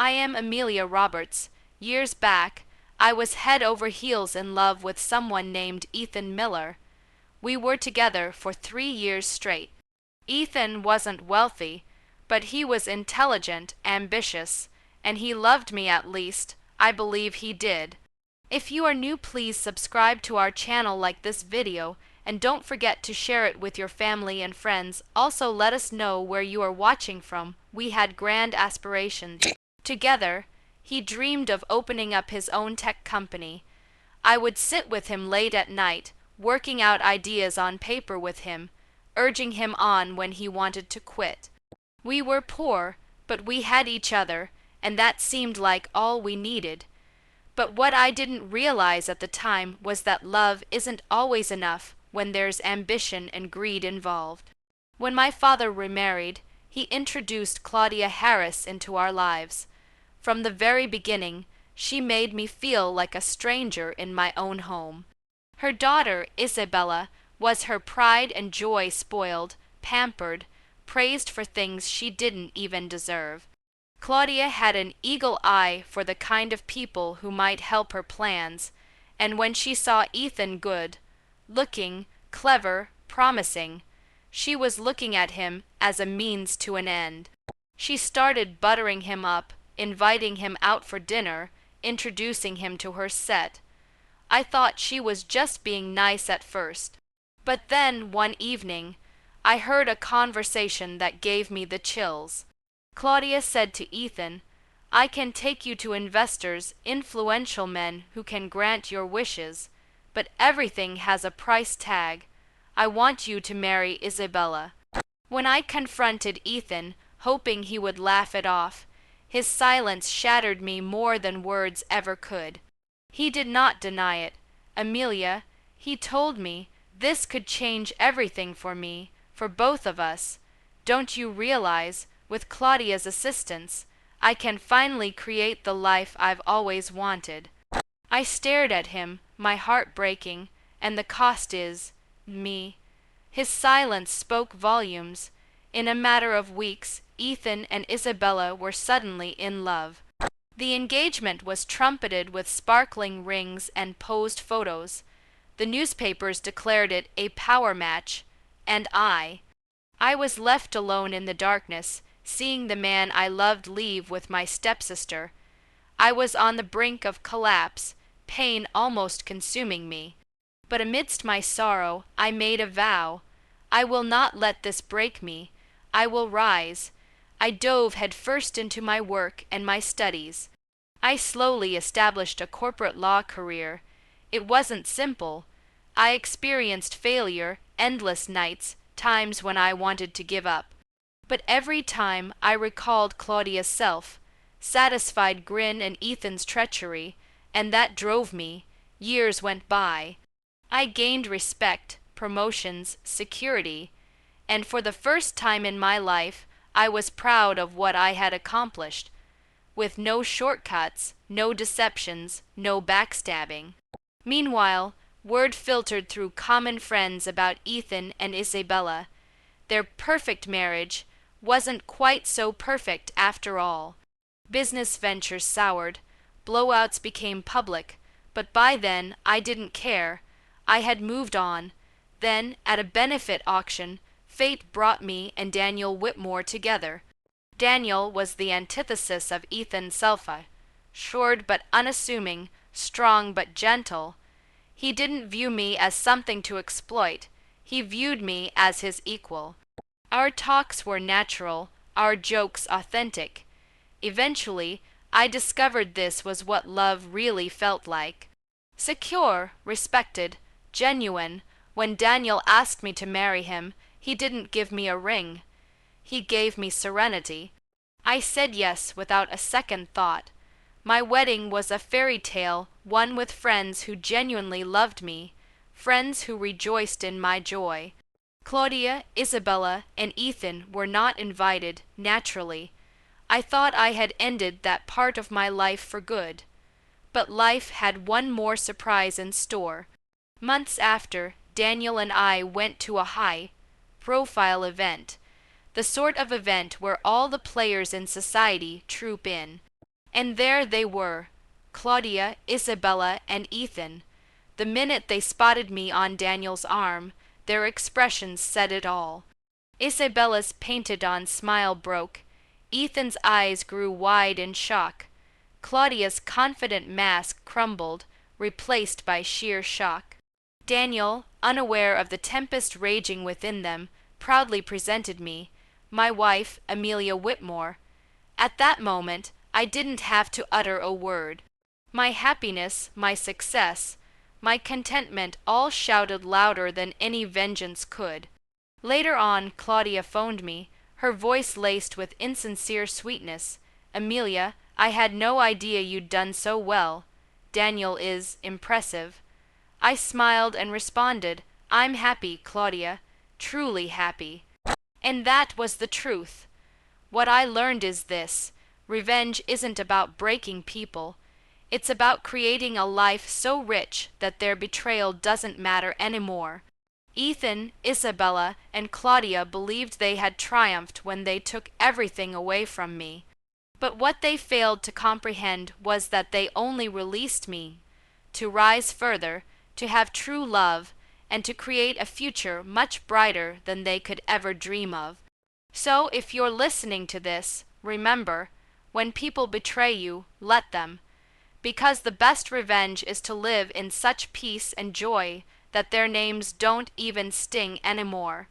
I am Amelia Roberts. Years back, I was head over heels in love with someone named Ethan Miller. We were together for 3 years straight. Ethan wasn't wealthy, but he was intelligent, ambitious, and he loved me at least. I believe he did. If you are new, please subscribe to our channel, like this video, and don't forget to share it with your family and friends. Also, let us know where you are watching from. We had grand aspirations. Together, he dreamed of opening up his own tech company. I would sit with him late at night, working out ideas on paper with him, urging him on when he wanted to quit. We were poor, but we had each other, and that seemed like all we needed. But what I didn't realize at the time was that love isn't always enough when there's ambition and greed involved. When my father remarried, he introduced Claudia Harris into our lives. From the very beginning, she made me feel like a stranger in my own home. Her daughter, Isabella, was her pride and joy, spoiled, pampered, praised for things she didn't even deserve. Claudia had an eagle eye for the kind of people who might help her plans, and when she saw Ethan good, looking, clever, promising, she was looking at him as a means to an end. She started buttering him up, inviting him out for dinner, introducing him to her set. I thought she was just being nice at first. But then, one evening, I heard a conversation that gave me the chills. Claudia said to Ethan, "I can take you to investors, influential men who can grant your wishes, but everything has a price tag. I want you to marry Isabella." When I confronted Ethan, hoping he would laugh it off, his silence shattered me more than words ever could. He did not deny it. "Amelia," he told me, "this could change everything for me, for both of us. Don't you realize, with Claudia's assistance, I can finally create the life I've always wanted?" I stared at him, my heart breaking, and the cost is me. His silence spoke volumes. In a matter of weeks, Ethan and Isabella were suddenly in love. The engagement was trumpeted with sparkling rings and posed photos. The newspapers declared it a power match, and I was left alone in the darkness, seeing the man I loved leave with my stepsister. I was on the brink of collapse, pain almost consuming me. But amidst my sorrow, I made a vow. I will not let this break me. I will rise. I dove headfirst into my work and my studies. I slowly established a corporate law career. It wasn't simple. I experienced failure, endless nights, times when I wanted to give up. But every time I recalled Claudia's self-satisfied grin and Ethan's treachery, and that drove me. Years went by. I gained respect, promotions, security, and for the first time in my life, I was proud of what I had accomplished, with no shortcuts, no deceptions, no backstabbing. Meanwhile, word filtered through common friends about Ethan and Isabella. Their perfect marriage wasn't quite so perfect after all. Business ventures soured, blowouts became public, but by then I didn't care. I had moved on. Then, at a benefit auction, fate brought me and Daniel Whitmore together. Daniel was the antithesis of Ethan Selfa, short but unassuming, strong but gentle. He didn't view me as something to exploit. He viewed me as his equal. Our talks were natural, our jokes authentic. Eventually, I discovered this was what love really felt like. Secure, respected, genuine. When Daniel asked me to marry him, he didn't give me a ring. He gave me serenity. I said yes without a second thought. My wedding was a fairy tale, one with friends who genuinely loved me, friends who rejoiced in my joy. Claudia, Isabella, and Ethan were not invited, naturally. I thought I had ended that part of my life for good. But life had one more surprise in store. Months after, Daniel and I went to a high-profile event, the sort of event where all the players in society troop in. And there they were, Claudia, Isabella, and Ethan. The minute they spotted me on Daniel's arm, their expressions said it all. Isabella's painted-on smile broke. Ethan's eyes grew wide in shock. Claudia's confident mask crumbled, replaced by sheer shock. Daniel, unaware of the tempest raging within them, proudly presented me, my wife, Amelia Whitmore. At that moment, I didn't have to utter a word. My happiness, my success, my contentment all shouted louder than any vengeance could. Later on, Claudia phoned me, her voice laced with insincere sweetness. "Amelia, I had no idea you'd done so well. Daniel is impressive." I smiled and responded, "I'm happy, Claudia, truly happy." And that was the truth. What I learned is this: revenge isn't about breaking people. It's about creating a life so rich that their betrayal doesn't matter anymore. Ethan, Isabella, and Claudia believed they had triumphed when they took everything away from me. But what they failed to comprehend was that they only released me to rise further, to have true love, and to create a future much brighter than they could ever dream of. So if you're listening to this, remember, when people betray you, let them. Because the best revenge is to live in such peace and joy that their names don't even sting anymore.